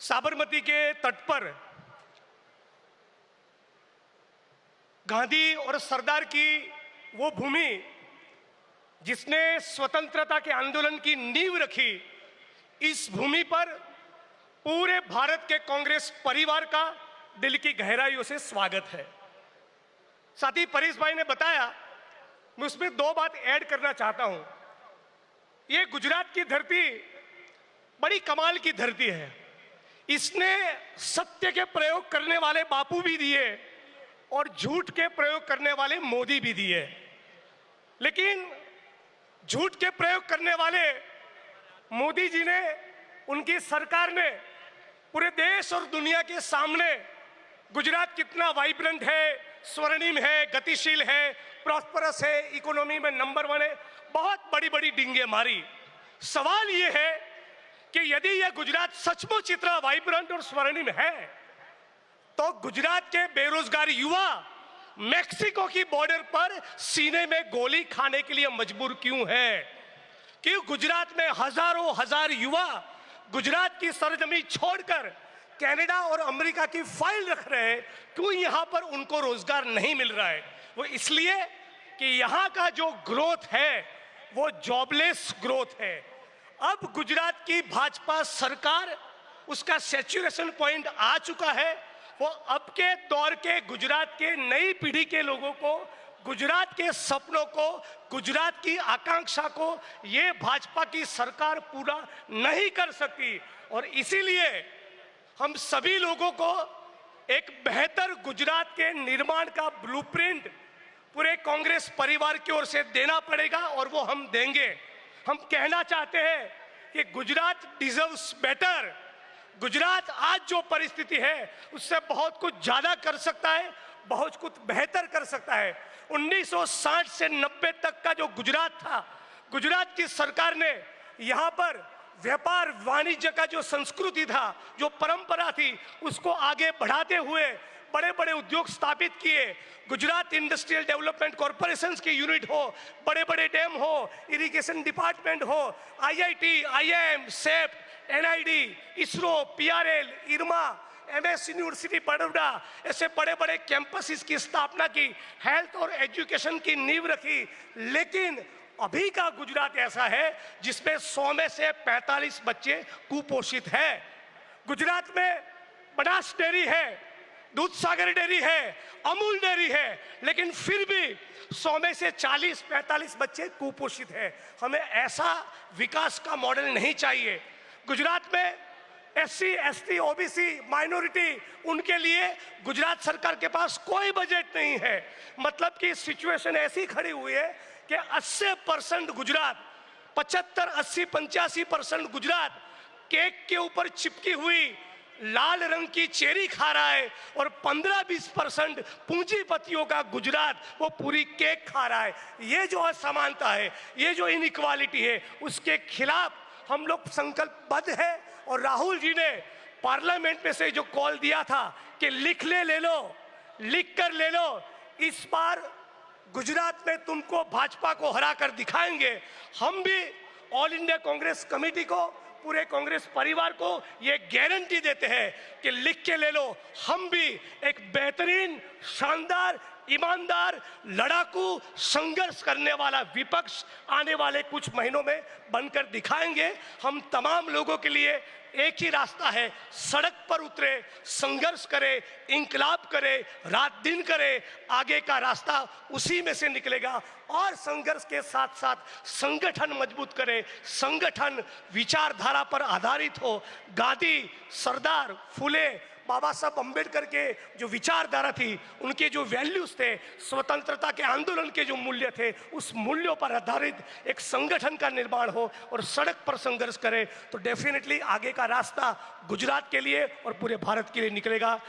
साबरमती के तट पर गांधी और सरदार की वो भूमि जिसने स्वतंत्रता के आंदोलन की नींव रखी, इस भूमि पर पूरे भारत के कांग्रेस परिवार का दिल की गहराइयों से स्वागत है। साथ ही परेश भाई ने बताया, मैं उसमें दो बात ऐड करना चाहता हूं। ये गुजरात की धरती बड़ी कमाल की धरती है। इसने सत्य के प्रयोग करने वाले बापू भी दिए और झूठ के प्रयोग करने वाले मोदी भी दिए, लेकिन झूठ के प्रयोग करने वाले मोदी जी ने, उनकी सरकार ने पूरे देश और दुनिया के सामने गुजरात कितना वाइब्रेंट है, स्वर्णिम है, गतिशील है, प्रॉस्परस है, इकोनॉमी में नंबर 1 है, बहुत बड़ी बड़ी डींगे मारी। सवाल यह है कि यदि यह गुजरात सचमुच इतना वाइब्रेंट और स्वर्णिम है, तो गुजरात के बेरोजगार युवा मेक्सिको की बॉर्डर पर सीने में गोली खाने के लिए मजबूर क्यों है? क्यों गुजरात में हजारों हजार युवा गुजरात की सरजमी छोड़कर कनाडा और अमेरिका की फाइल रख रहे हैं? क्यों यहां पर उनको रोजगार नहीं मिल रहा है? वो इसलिए कि यहां का जो ग्रोथ है वो जॉबलेस ग्रोथ है। अब गुजरात की भाजपा सरकार, उसका सैचुरेशन पॉइंट आ चुका है। वो अब के दौर के गुजरात के नई पीढ़ी के लोगों को, गुजरात के सपनों को, गुजरात की आकांक्षा को ये भाजपा की सरकार पूरा नहीं कर सकी। और इसीलिए हम सभी लोगों को एक बेहतर गुजरात के निर्माण का ब्लूप्रिंट पूरे कांग्रेस परिवार की ओर से देना पड़ेगा, और वो हम देंगे। हम कहना चाहते हैं कि गुजरात डिजर्व्स बेटर। गुजरात आज जो परिस्थिति है उससे बहुत कुछ ज्यादा कर सकता है, बहुत कुछ बेहतर कर सकता है। 1960 से 90 तक का जो गुजरात था, गुजरात की सरकार ने यहाँ पर व्यापार वाणिज्य का जो संस्कृति था, जो परंपरा थी, उसको आगे बढ़ाते हुए बड़े बड़े उद्योग स्थापित किए। गुजरात इंडस्ट्रियल डेवलपमेंट कॉरपोरेशन की यूनिट हो, बड़े बड़े डैम हो, इरिगेशन डिपार्टमेंट हो, IIT, IIM, सेप, NID, इसरो, PRL, इरमा, MS यूनिवर्सिटी बड़ौदा, ऐसे बड़े बड़े कैंपस की स्थापना की, हेल्थ और एजुकेशन की नींव रखी। लेकिन अभी का गुजरात ऐसा है जिसमें 100 में से 45 बच्चे कुपोषित हैं। गुजरात में बनास डेयरी है, दूध सागर डेयरी है, अमूल डेयरी है, लेकिन फिर भी 100 में से 40-45 बच्चे कुपोषित हैं। हमें ऐसा विकास का मॉडल नहीं चाहिए। गुजरात में SC, ST, OBC माइनॉरिटी, उनके लिए गुजरात सरकार के पास कोई बजट नहीं है। मतलब कि सिचुएशन ऐसी खड़ी हुई है कि 80% गुजरात, 75, 80, 85% गुजरात केक के ऊपर चिपकी हुई लाल रंग की चेरी खा रहा है, और 15-20% पूंजीपतियों का गुजरात वो पूरी केक खा रहा है। ये जो असमानता है, ये जो इनइक्वालिटी है, उसके खिलाफ हम लोग संकल्पबद्ध है। और राहुल जी ने पार्लियामेंट में से जो कॉल दिया था कि लिख ले लो, लिख कर ले लो, इस बार गुजरात में तुमको भाजपा को हरा कर दिखाएंगे। हम भी ऑल इंडिया कांग्रेस कमेटी को, पूरे कांग्रेस परिवार को ये गारंटी देते हैं कि लिख के ले लो, हम भी एक बेहतरीन, शानदार, ईमानदार, लड़ाकू, संघर्ष करने वाला विपक्ष आने वाले कुछ महीनों में बनकर दिखाएंगे। हम तमाम लोगों के लिए एक ही रास्ता है, सड़क पर उतरे, संघर्ष करे, इंकलाब करे, रात दिन करे, आगे का रास्ता उसी में से निकलेगा। और संघर्ष के साथ साथ संगठन मजबूत करे, संगठन विचारधारा पर आधारित हो। गांधी, सरदार, फुले, बाबा साहब अम्बेडकर के जो विचारधारा थी, उनके जो वैल्यूज थे, स्वतंत्रता के आंदोलन के जो मूल्य थे, उस मूल्यों पर आधारित एक संगठन का निर्माण हो और सड़क पर संघर्ष करे, तो डेफिनेटली आगे का रास्ता गुजरात के लिए और पूरे भारत के लिए निकलेगा।